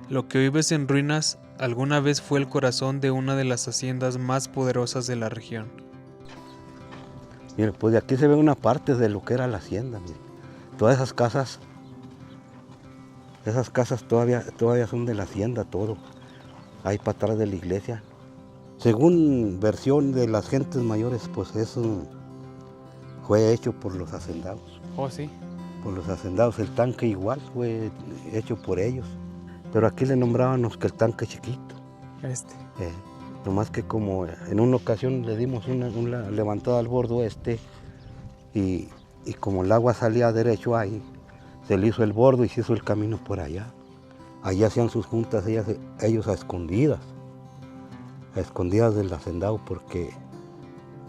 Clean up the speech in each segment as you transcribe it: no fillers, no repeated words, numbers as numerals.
Lo que hoy ves en ruinas alguna vez fue el corazón de una de las haciendas más poderosas de la región. Mire, pues de aquí se ve una parte de lo que era la hacienda, mire. Todas esas casas todavía son de la hacienda, todo. Ahí para atrás de la iglesia. Según versión de las gentes mayores, pues eso fue hecho por los hacendados. Oh, sí. Por los hacendados, el tanque igual fue hecho por ellos. Pero aquí le nombrábamos que el tanque chiquito. Nomás que como en una ocasión le dimos una levantada al bordo y como el agua salía derecho ahí, se le hizo el bordo y se hizo el camino por allá. Allí hacían sus juntas ellos a escondidas del hacendado porque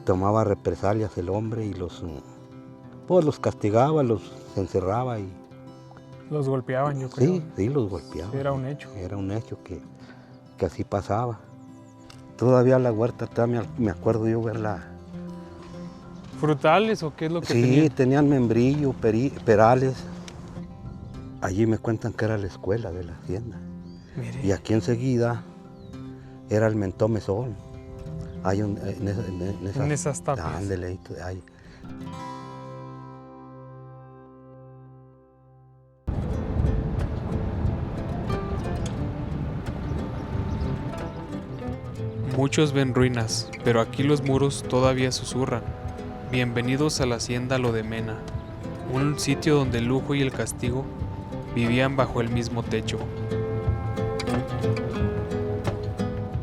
tomaba represalias el hombre y los castigaba, los encerraba y... Los golpeaban, yo creo. Sí, los golpeaban. Era un hecho. Era un hecho que así pasaba. Todavía la huerta, me acuerdo yo verla. ¿Frutales o qué es lo que tenían? Sí, tenían membrillo, perales. Allí me cuentan que era la escuela de la hacienda. Mire. Y aquí enseguida era el mentón mesón. Hay en esas tapias. Ándele, ahí. Muchos ven ruinas, pero aquí los muros todavía susurran. Bienvenidos a la hacienda Lo de Mena, un sitio donde el lujo y el castigo vivían bajo el mismo techo.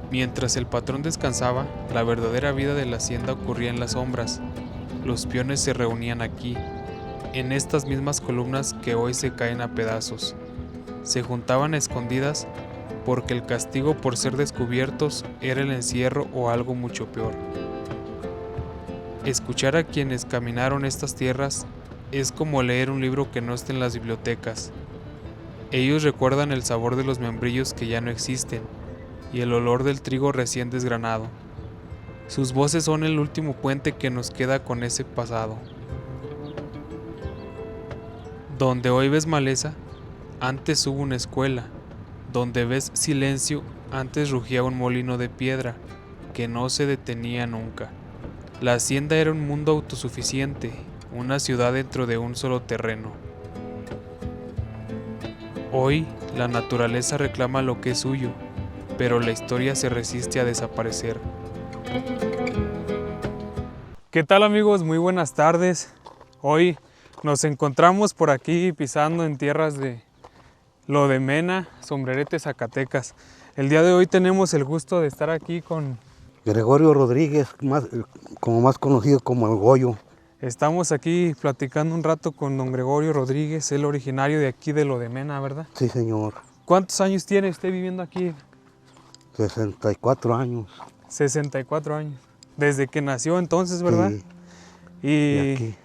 Mientras el patrón descansaba, la verdadera vida de la hacienda ocurría en las sombras. Los peones se reunían aquí, en estas mismas columnas que hoy se caen a pedazos. Se juntaban a escondidas porque el castigo por ser descubiertos era el encierro o algo mucho peor. Escuchar a quienes caminaron estas tierras es como leer un libro que no está en las bibliotecas. Ellos recuerdan el sabor de los membrillos que ya no existen y el olor del trigo recién desgranado. Sus voces son el último puente que nos queda con ese pasado. Donde hoy ves maleza, antes hubo una escuela. Donde ves silencio, antes rugía un molino de piedra, que no se detenía nunca. La hacienda era un mundo autosuficiente, una ciudad dentro de un solo terreno. Hoy, la naturaleza reclama lo que es suyo, pero la historia se resiste a desaparecer. ¿Qué tal, amigos? Muy buenas tardes. Hoy nos encontramos por aquí pisando en tierras de Lo de Mena, Sombrerete, Zacatecas. El día de hoy tenemos el gusto de estar aquí con Gregorio Rodríguez, más conocido como el Goyo. Estamos aquí platicando un rato con don Gregorio Rodríguez, el originario de aquí de Lo de Mena, ¿verdad? Sí, señor. ¿Cuántos años tiene usted viviendo aquí? 64 años. 64 años. Desde que nació entonces, ¿verdad? Sí. Y aquí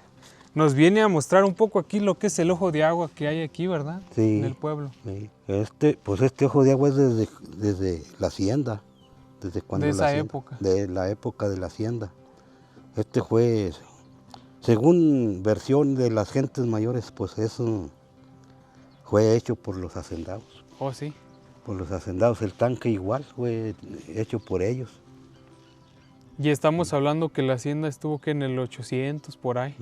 nos viene a mostrar un poco aquí lo que es el ojo de agua que hay aquí, ¿verdad? Sí. En el pueblo. Sí. Este ojo de agua es desde la hacienda. Desde cuando de esa época. De la época de la hacienda. Este fue, según versión de las gentes mayores, pues eso fue hecho por los hacendados. Oh, sí. Por los hacendados. El tanque igual fue hecho por ellos. Y estamos hablando que la hacienda estuvo que en el 800 por ahí.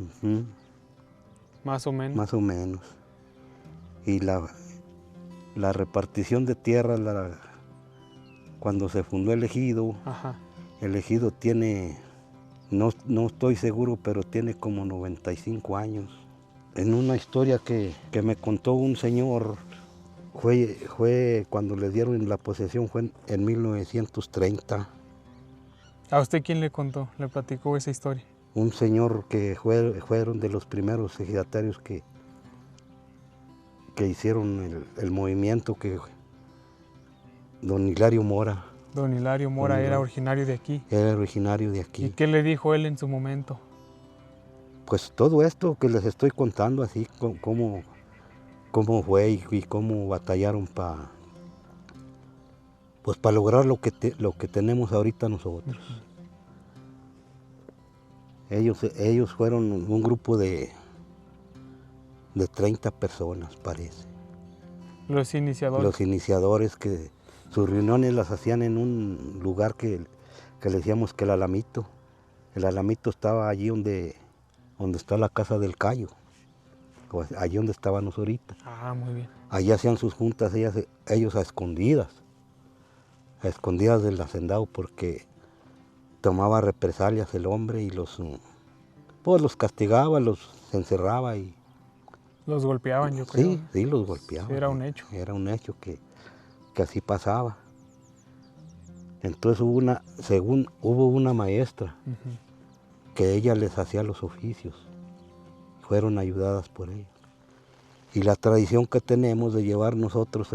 Más o menos. Más o menos. Y la repartición de tierra, cuando se fundó el ejido, el ejido tiene, no estoy seguro, pero tiene como 95 años. En una historia que me contó un señor, fue cuando le dieron la posesión, fue en 1930. ¿A usted quién le contó, le platicó esa historia? Un señor que fueron de los primeros ejidatarios que hicieron el movimiento, don Hilario Mora. Don Hilario Mora era originario de aquí. Era originario de aquí. ¿Y qué le dijo él en su momento? Pues todo esto que les estoy contando, así cómo fue y cómo batallaron para lograr lo que tenemos ahorita nosotros. Ellos fueron un grupo de 30 personas, parece. Los iniciadores. Los iniciadores, que sus reuniones las hacían en un lugar que le decíamos que el Alamito. El Alamito estaba allí donde está la casa del Cayo, allí donde estábamos ahorita. Ah, muy bien. Allí hacían sus juntas ellos a escondidas del hacendado, porque tomaba represalias el hombre y los castigaba, los encerraba y... Los golpeaban, yo creo. Sí, los golpeaban. Sí, era un hecho. Era un hecho que así pasaba. Entonces hubo una maestra que ella les hacía los oficios. Fueron ayudadas por ella. Y la tradición que tenemos de llevar nosotros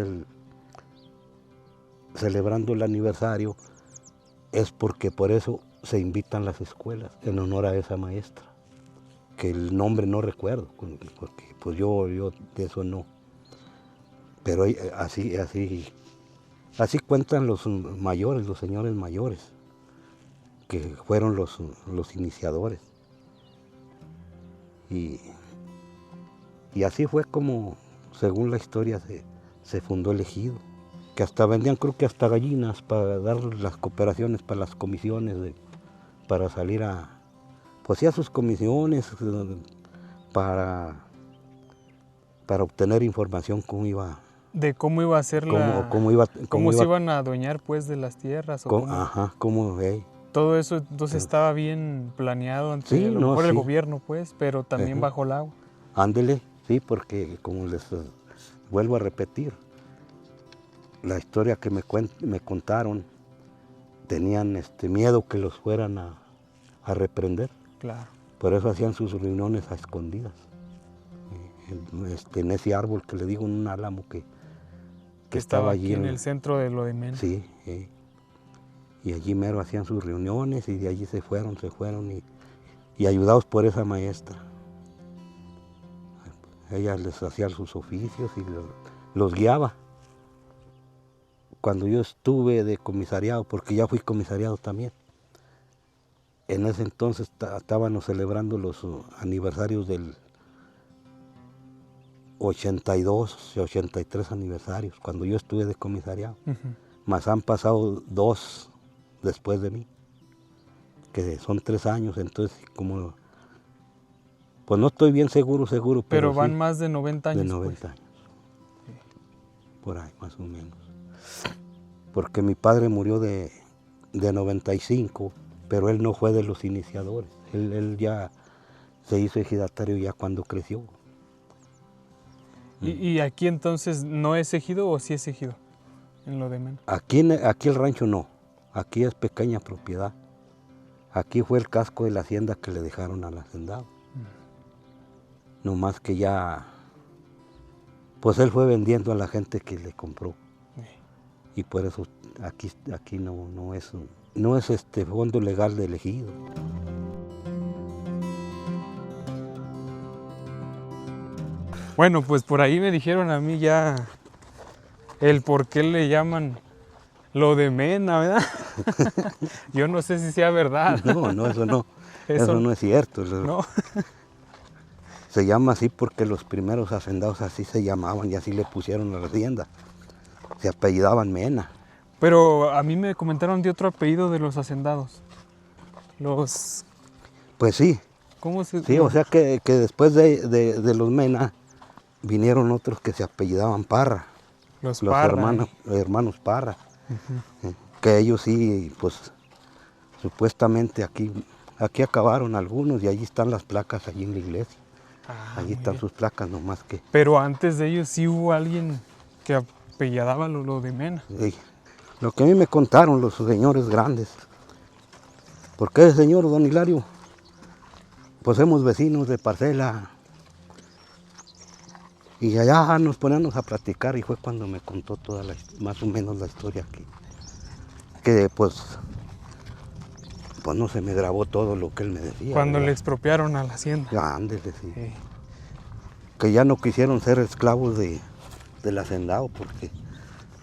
celebrando el aniversario es porque por eso se invitan las escuelas en honor a esa maestra, que el nombre no recuerdo, porque pues yo de eso no. Pero así cuentan los mayores, los señores mayores, que fueron los iniciadores. Y así fue como, según la historia, se fundó el ejido. Que hasta vendían, creo que hasta gallinas para dar las cooperaciones para las comisiones, para salir pues sí, a sus comisiones, para obtener información de cómo iba a ser cómo se iban a adueñar pues de las tierras. Todo eso entonces estaba bien planeado ante el gobierno, pues, pero también bajo el agua. Ándele, sí, porque como les vuelvo a repetir, la historia que me contaron, tenían miedo que los fueran a reprender. Claro. Por eso hacían sus reuniones a escondidas. En ese árbol que le digo, en un álamo que estaba allí en el centro de lo de Mena. Sí, y allí mero hacían sus reuniones y de allí se fueron y ayudados por esa maestra. Ella les hacía sus oficios y los guiaba. Cuando yo estuve de comisariado, porque ya fui comisariado también, en ese entonces estábamos celebrando los aniversarios del 82 y 83 aniversarios, cuando yo estuve de comisariado. Más han pasado 2 después de mí, que son 3 años, entonces como... Pues no estoy bien seguro. Pero van sí, más de 90 años. De 90 años. Sí. Por ahí, más o menos. Porque mi padre murió de 95, pero él no fue de los iniciadores. Él ya se hizo ejidatario ya cuando creció. ¿Y aquí entonces no es ejido o sí es ejido? En lo de Mena. Aquí el rancho no. Aquí es pequeña propiedad. Aquí fue el casco de la hacienda que le dejaron al hacendado. No más que ya, pues él fue vendiendo a la gente que le compró. Y por eso aquí no es fondo legal del ejido. Bueno, pues por ahí me dijeron a mí ya el por qué le llaman lo de Mena, ¿verdad? Yo no sé si sea verdad. No, eso no. Eso no es cierto. No. Se llama así porque los primeros hacendados así se llamaban y así le pusieron a la hacienda. Se apellidaban Mena. Pero a mí me comentaron de otro apellido de los hacendados. Pues sí. ¿Cómo se...? Sí, o sea que después de los Mena vinieron otros que se apellidaban Parra. Parra, hermanos Parra. Que ellos sí, pues supuestamente aquí acabaron algunos y allí están las placas allí en la iglesia. Allí están sus placas nomás que... Pero antes de ellos sí hubo alguien que apellidaba lo de Mena. Sí. Lo que a mí me contaron los señores grandes. Porque ese señor don Hilario, pues somos vecinos de parcela. Y allá nos poníamos a platicar y fue cuando me contó más o menos la historia que pues no se me grabó todo lo que él me decía. Cuando le expropiaron a la hacienda. Ándele, sí. Que ya no quisieron ser esclavos del hacendado porque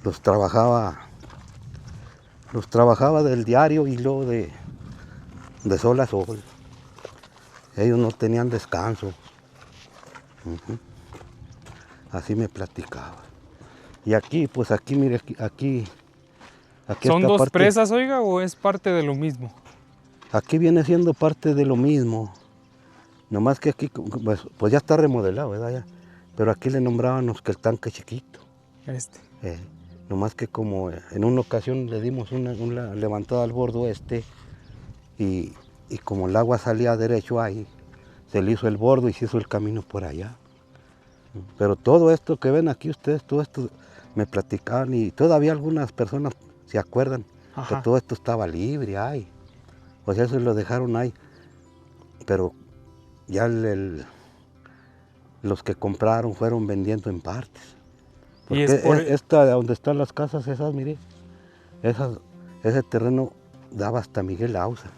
los trabajaba del diario y luego de sol a sol. Ellos no tenían descanso. Así me platicaba. Y aquí, pues aquí, mire, aquí ¿Son esta dos parte, presas, oiga, o es parte de lo mismo? aquí viene siendo parte de lo mismo. Nomás que aquí, pues ya está remodelado, ¿verdad? Ya. Pero aquí le nombrábamos que el tanque chiquito. Nomás que como en una ocasión le dimos una levantada al bordo y como el agua salía derecho ahí, se le hizo el bordo y se hizo el camino por allá. Pero todo esto que ven aquí ustedes, todo esto me platicaban y todavía algunas personas se acuerdan que todo esto estaba libre ahí. O sea, eso lo dejaron ahí. Pero ya los que compraron fueron vendiendo en partes. Porque esta donde están las casas esas, mire, ese terreno daba hasta Miguel Ausa.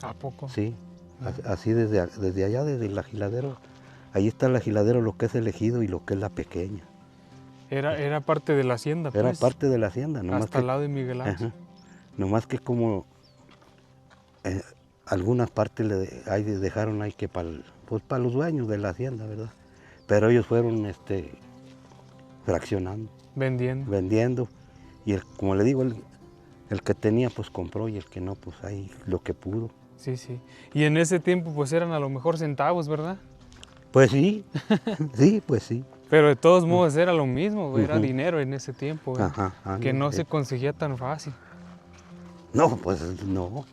¿A poco? Sí, así desde allá, desde el Agiladero. Ahí está el Agiladero, lo que es el Ejido y lo que es la Pequeña. Era parte de la hacienda, pues. Era parte de la hacienda. Hasta el lado de Miguel Ausa. Nomás que como algunas partes dejaron ahí que para los dueños de la hacienda, ¿verdad? Pero ellos fueron fraccionando. Vendiendo. Y como le digo, el que tenía pues compró y el que no pues ahí lo que pudo. Sí, sí. Y en ese tiempo pues eran a lo mejor centavos, ¿verdad? Pues sí, sí, pues sí. Pero de todos modos era lo mismo, era dinero en ese tiempo, que no se conseguía tan fácil. No, pues no.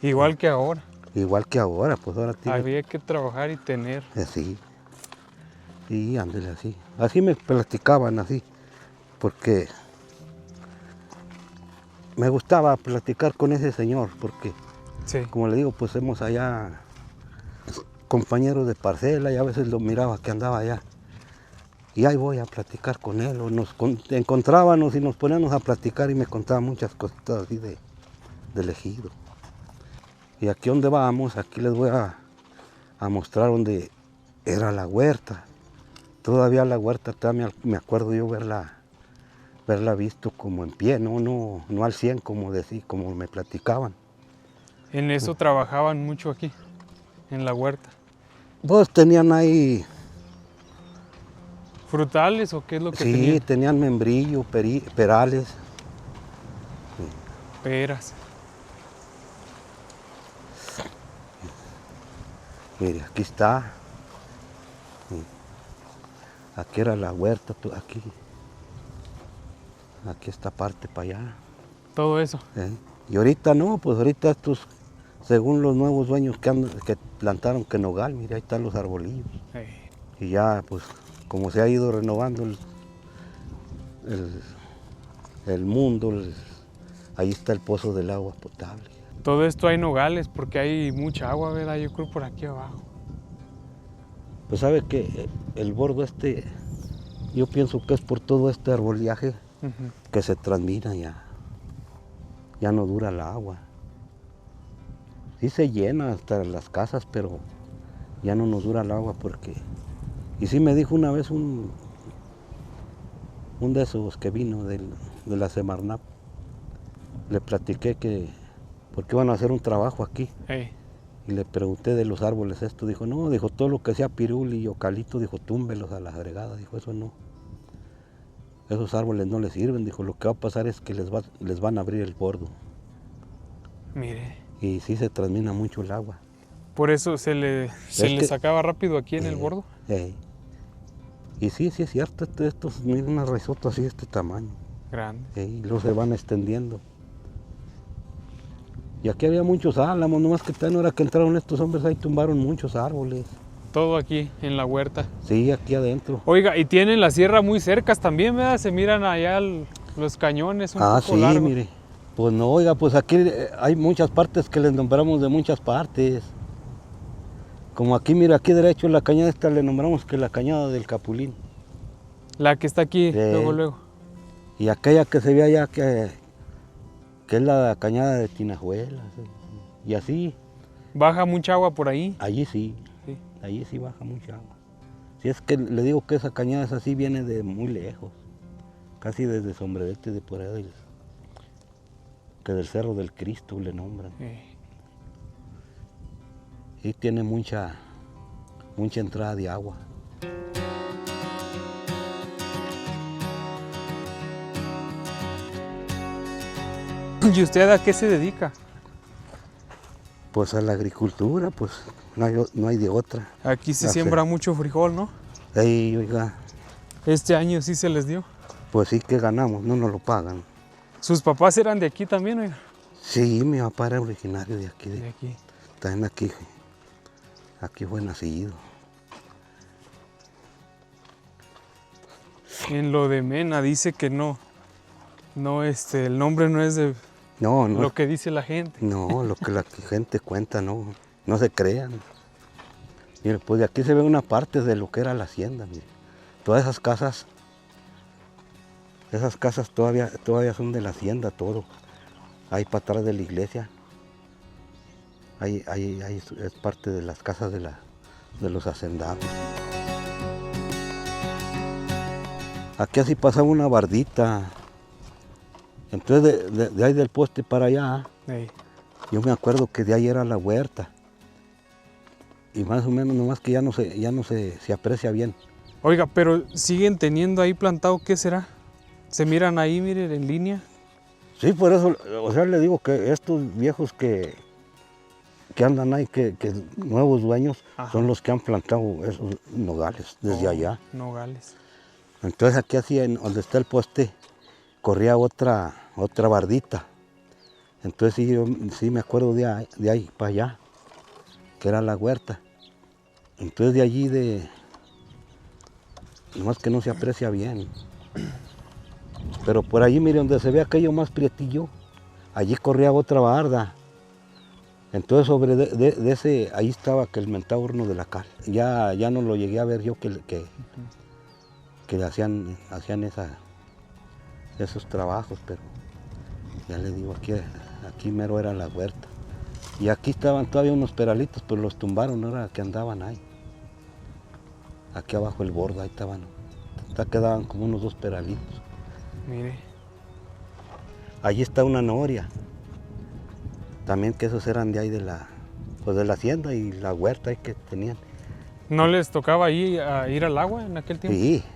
Igual que ahora. Igual que ahora, pues ahora tiene... Había que trabajar y tener. Sí. Sí, ándale así. Así me platicaban, así. Porque me gustaba platicar con ese señor, porque, como le digo, pues hemos allá compañeros de parcela y a veces lo miraba que andaba allá. Y ahí voy a platicar con él, o nos encontrábamos y nos poníamos a platicar y me contaba muchas cositas así del ejido. Y aquí donde vamos, aquí les voy a mostrar donde era la huerta. Todavía la huerta, me acuerdo yo verla visto como en pie, no al 100 como me platicaban. ¿En eso trabajaban mucho aquí, en la huerta? Pues tenían ahí... ¿Frutales o qué es lo que tenían? Sí, tenían membrillo, perales. Peras. Mire, aquí está. Aquí era la huerta, aquí. Aquí esta parte para allá. Todo eso. Y ahorita no, pues ahorita estos, según los nuevos dueños que plantaron que nogal, mire, ahí están los arbolillos. Y ya, pues, como se ha ido renovando el mundo, ahí está el pozo del agua potable. Todo esto hay nogales porque hay mucha agua, ¿verdad? Yo creo por aquí abajo. Pues sabe que el bordo yo pienso que es por todo este arboliaje que se transmina ya no dura el agua. Sí se llena hasta las casas, pero ya no nos dura el agua porque... Y sí me dijo una vez un de esos que vino de la Semarnap, le platiqué porque iban a hacer un trabajo aquí. Y le pregunté de los árboles esto, dijo, no, dijo, todo lo que sea pirul y eucalipto, dijo, túmbelos a las agregadas, dijo, eso no. Esos árboles no les sirven, dijo, lo que va a pasar es que les van a abrir el bordo. Mire. Y sí se transmina mucho el agua. ¿Por eso se le sacaba rápido aquí en el bordo? Y sí es cierto, estos miren unas raizotas así de este tamaño. Grande. Y luego se van extendiendo. Y aquí había muchos álamos, nomás que tan hora que entraron estos hombres ahí tumbaron muchos árboles. Todo aquí en la huerta. Sí, aquí adentro. Oiga, y tienen la sierra muy cerca también, ¿verdad? Se miran allá los cañones un poco largos. Mire. Pues no, oiga, pues aquí hay muchas partes que les nombramos de muchas partes. Como aquí, mira, aquí derecho en la cañada esta le nombramos que la cañada del Capulín. La que está aquí, luego. Y aquella que se ve allá que es la cañada de Tinajuelas. Y así. ¿Baja mucha agua por ahí? Allí sí. Allí sí baja mucha agua. Si es que le digo que esa cañada es así, viene de muy lejos. Casi desde Sombrerete, de por ahí. Que del Cerro del Cristo le nombran. Y tiene mucha entrada de agua. ¿Y usted a qué se dedica? Pues a la agricultura, pues no hay de otra. Aquí se siembra mucho frijol, ¿no? Ey, oiga. ¿Este año sí se les dio? Pues sí que ganamos, no nos lo pagan. ¿Sus papás eran de aquí también, oiga? Sí, mi papá era originario de aquí. De aquí. También aquí fue nacido. En lo de Mena dice que no, el nombre no es de lo que dice la gente. No, lo que la gente cuenta, no se crean. Mire, pues de aquí se ve una parte de lo que era la hacienda, mire. Todas esas casas todavía son de la hacienda, todo. Ahí para atrás de la iglesia. Ahí es parte de las casas de los hacendados. Aquí así pasaba una bardita. Entonces de ahí del poste para allá, yo me acuerdo que de ahí era la huerta. Y más o menos, nomás que ya no se aprecia bien. Oiga, pero siguen teniendo ahí plantado, ¿qué será? ¿Se miran ahí, miren, en línea? Sí, por eso, o sea, le digo que estos viejos que andan ahí, que nuevos dueños, son los que han plantado esos nogales desde allá. Nogales. Entonces aquí así, donde está el poste, corría otra bardita. Entonces sí me acuerdo de ahí para allá, que era la huerta. Entonces de allí, nomás que no se aprecia bien. Pero por allí, mire, donde se ve aquello más prietillo, allí corría otra barda. Entonces sobre de ese, ahí estaba que el mentado horno de la cal. Ya no lo llegué a ver yo que hacían esos trabajos, pero ya le digo, aquí mero era la huerta. Y aquí estaban todavía unos peralitos, pero los tumbaron, ahora que andaban ahí. Aquí abajo el borde, ahí estaban. Quedaban como unos 2 peralitos. Mire. Allí está una noria. También que esos eran de ahí de la hacienda y la huerta ahí que tenían. ¿No les tocaba ahí a ir al agua en aquel tiempo?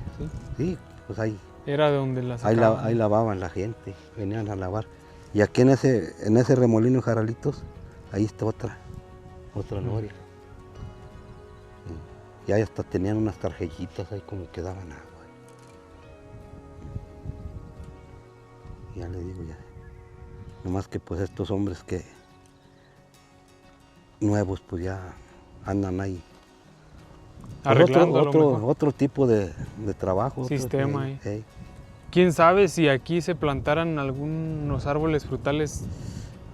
Sí, pues ahí. Era de donde las sacaban. Ahí lavaban la gente, venían a lavar. Y aquí en ese remolino de Jaralitos, ahí está otra noria. Y ahí hasta tenían unas tarjetillitas ahí como que daban agua. Ya le digo ya. Nomás que pues estos hombres que nuevos pues ya andan ahí. Arreglando otro tipo de trabajo. Sistema ahí. ¿Quién sabe si aquí se plantaran algunos árboles frutales,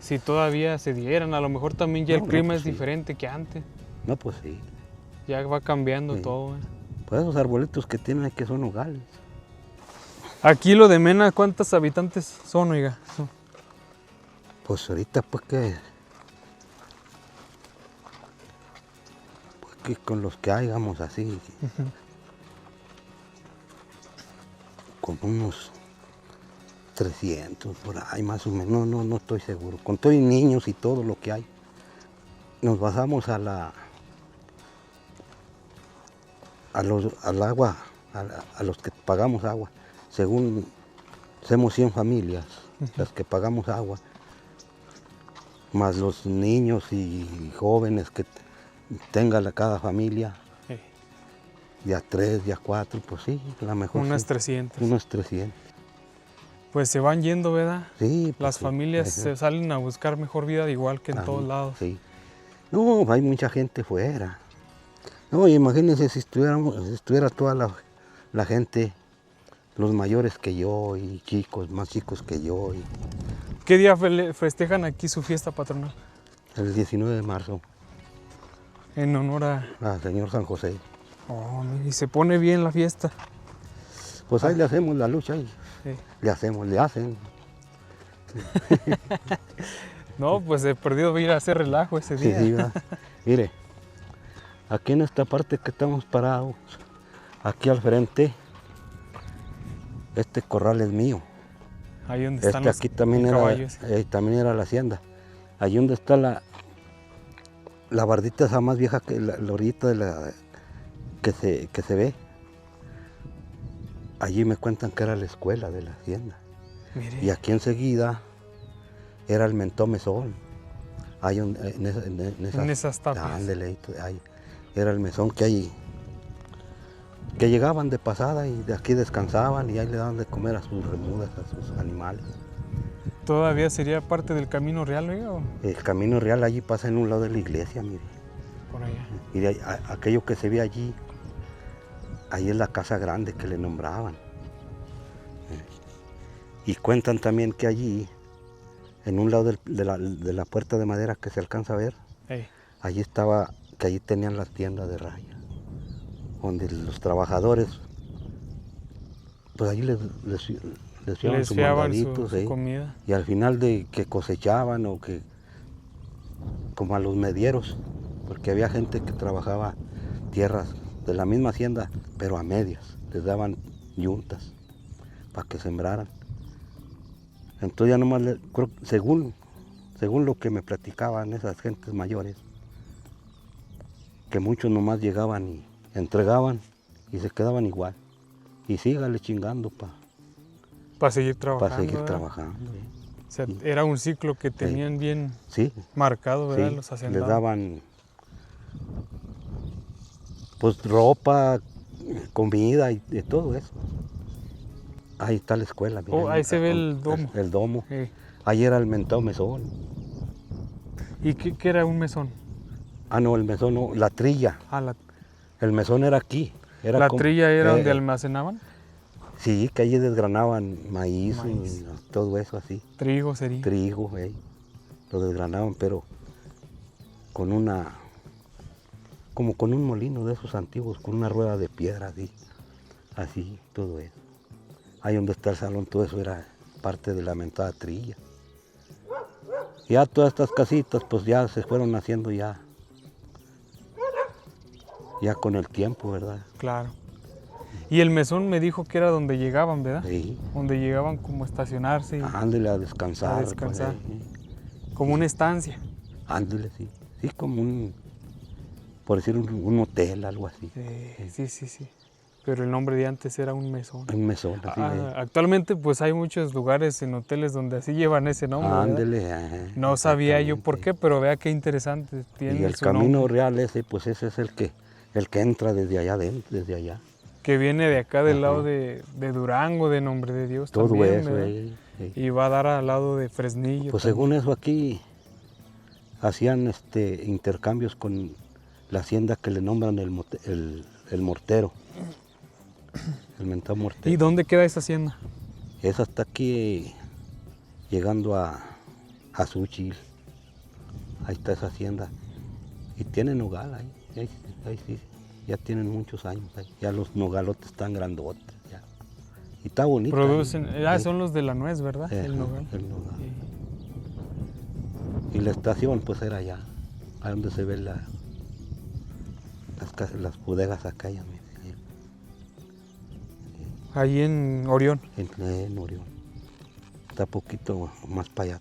si todavía se dieran? A lo mejor también ya el clima es diferente que antes. No, pues sí. Ya va cambiando todo. Pues esos arbolitos que tienen aquí son nogales. Aquí lo de Mena, ¿cuántos habitantes son, oiga? Pues ahorita pues que con los que hayamos así, como unos 300 por ahí más o menos, no estoy seguro. Con todos los niños y todo lo que hay, nos basamos al agua, a los que pagamos agua. Según somos 100 familias, las que pagamos agua, más los niños y jóvenes que tenga cada familia, ya 3, ya 4, pues sí, la mejor. Unas 300. Unos 300. Pues se van yendo, ¿verdad? Sí. Pues las familias se salen a buscar mejor vida igual que en todos lados. Sí. No, hay mucha gente fuera. No, imagínense si estuviera toda la gente, los mayores que yo y más chicos que yo. ¿Qué día festejan aquí su fiesta patronal? El 19 de marzo. En honor al Señor San José. Oh, y se pone bien la fiesta. Pues ahí le hacemos la lucha y le hacen. No, pues he perdido ir a hacer relajo ese día. Sí, mire, aquí en esta parte que estamos parados, aquí al frente, este corral es mío. Ahí donde están los aquí también caballos. También era la hacienda. Ahí donde está la bardita esa más vieja que la orillita que se ve. Allí me cuentan que era la escuela de la hacienda. Mire. Y aquí enseguida era el mentón mesón. Hay en esas tapas. Ándele, era el mesón que llegaban de pasada y de aquí descansaban y ahí le daban de comer a sus remudas, a sus animales. ¿Todavía sería parte del Camino Real, oiga? El Camino Real allí pasa en un lado de la iglesia, mire. Por allá. Y de aquello que se ve allí, ahí es la casa grande que le nombraban. Y cuentan también que allí, en un lado de la puerta de madera que se alcanza a ver, allí estaba, que allí tenían las tiendas de raya, donde los trabajadores, pues allí les llevaban sus mandaditos, su comida. Y al final de que cosechaban o que, como a los medieros, porque había gente que trabajaba tierras de la misma hacienda, pero a medias, les daban yuntas para que sembraran. Entonces ya nomás, creo, según lo que me platicaban esas gentes mayores, que muchos nomás llegaban y entregaban y se quedaban igual. Y sígale chingando para seguir trabajando. Para seguir trabajando. O sea, era un ciclo que tenían bien marcado, ¿verdad? Sí, los hacendados. les daban pues ropa, comida y de todo eso. Ahí está la escuela. Mira, ahí se ve el domo. El domo. Ahí era el mentón mesón. ¿Y qué era un mesón? No, el mesón no, la trilla. El mesón era aquí. ¿La trilla era donde almacenaban? Sí, que allí desgranaban maíz. Y todo eso así. Trigo sería. Trigo, lo desgranaban, pero con como con un molino de esos antiguos, con una rueda de piedra así, todo eso. Ahí donde está el salón, todo eso era parte de la mentada trilla. Y ya todas estas casitas pues ya se fueron haciendo ya con el tiempo, ¿verdad? Claro. Y el mesón me dijo que era donde llegaban, ¿verdad? Sí. Donde llegaban como a estacionarse. Ándele a descansar. A descansar. Como una estancia. Ándele, sí. Sí, como por decir un hotel, algo así. Sí. Pero el nombre de antes era un mesón. Un mesón, así. Actualmente pues hay muchos lugares en hoteles donde así llevan ese nombre. Ándele. No sabía yo por qué, pero vea qué interesante. Tiene y el Camino Real ese, pues ese es el que entra desde allá, desde allá. Que viene de acá del lado de Durango, de Nombre de Dios. Todo también, eso, Y va a dar al lado de Fresnillo. Pues también. según eso aquí hacían intercambios con la hacienda que le nombran el mortero. El mentado mortero. ¿Y dónde queda esa hacienda? Esa está aquí llegando a Xúchitl. Ahí está esa hacienda. Y tiene nogal ahí sí. Ya tienen muchos años ahí. Ya los nogalotes están grandotes. Ya. Y está bonito. Producen, son los de la nuez, ¿verdad? El nogal. El nogal. Y la estación pues era allá. Ahí donde se ven las bodegas acá ya. Ahí en Orión. En Orión. Está poquito más para allá.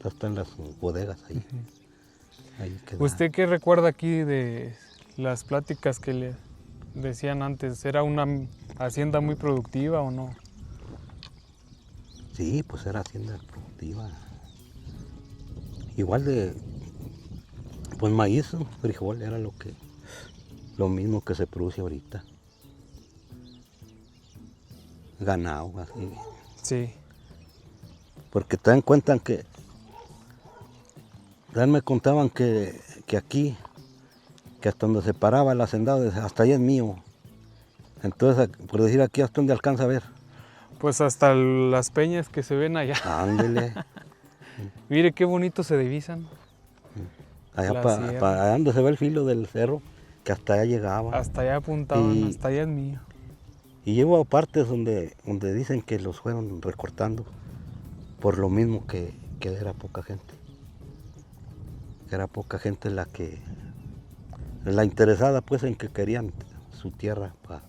Están las bodegas ahí. Ahí ¿Usted qué recuerda aquí de las pláticas que le decían antes? ¿Era una hacienda muy productiva o no? Sí, pues era hacienda productiva. Igual pues maíz, frijol, era lo mismo que se produce ahorita. Ganado, así. Sí. Porque te dan cuenta que me contaban que aquí, que hasta donde se paraba el hacendado, hasta ahí es mío. Entonces, por decir aquí, hasta donde alcanza a ver. Pues hasta las peñas que se ven allá. Ándele. Mire qué bonito se divisan. Allá allá donde se ve el filo del cerro, que hasta allá llegaba. Hasta allá apuntaban, hasta allá es mío. Y llevo a partes donde dicen que los fueron recortando, por lo mismo que era poca gente. Era poca gente la interesada pues en que querían su tierra para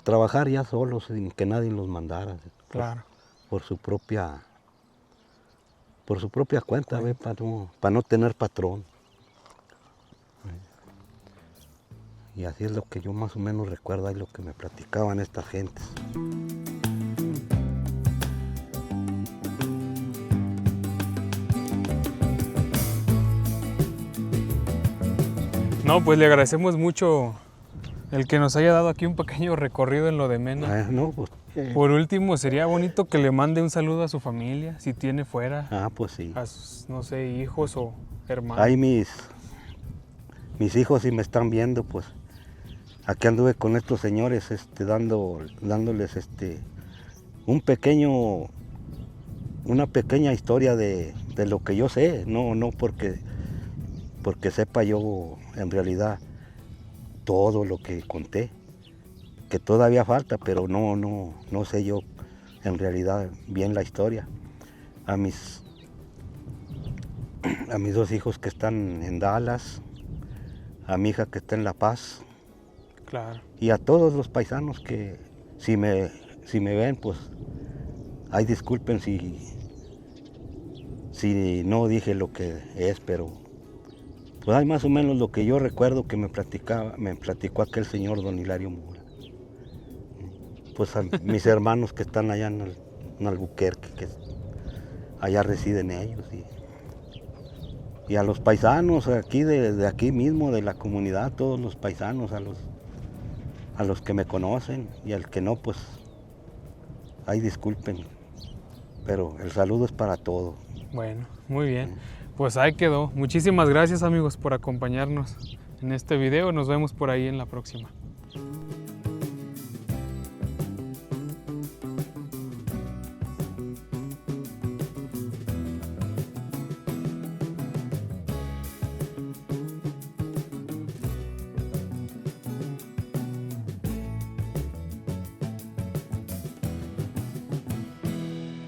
trabajar ya solos, sin que nadie los mandara. Claro. Por su propia cuenta, para no tener patrón. Y así es lo que yo más o menos recuerdo, y lo que me platicaban estas gentes. No, pues le agradecemos mucho el que nos haya dado aquí un pequeño recorrido en lo de Mena. No, pues, Por último, sería bonito que le mande un saludo a su familia, si tiene fuera. Pues sí. A sus, no sé, hijos o hermanos. Ahí mis hijos, si me están viendo, pues aquí anduve con estos señores dándoles una pequeña historia de lo que yo sé, no porque sepa yo en realidad todo lo que conté, que todavía falta, pero no sé yo en realidad bien la historia. A mis 2 hijos que están en Dallas, a mi hija que está en La Paz. Claro. Y a todos los paisanos que si me ven, pues ay, disculpen si no dije lo que es, pero pues hay más o menos lo que yo recuerdo que me platicó aquel señor don Hilario Mora. Pues a mis hermanos que están allá en Albuquerque, que allá residen ellos. Y a los paisanos aquí de aquí mismo, de la comunidad, todos los paisanos, a los que me conocen y al que no, pues ay, disculpen, pero el saludo es para todos. Bueno, muy bien. Pues ahí quedó. Muchísimas gracias, amigos, por acompañarnos en este video. Nos vemos por ahí en la próxima.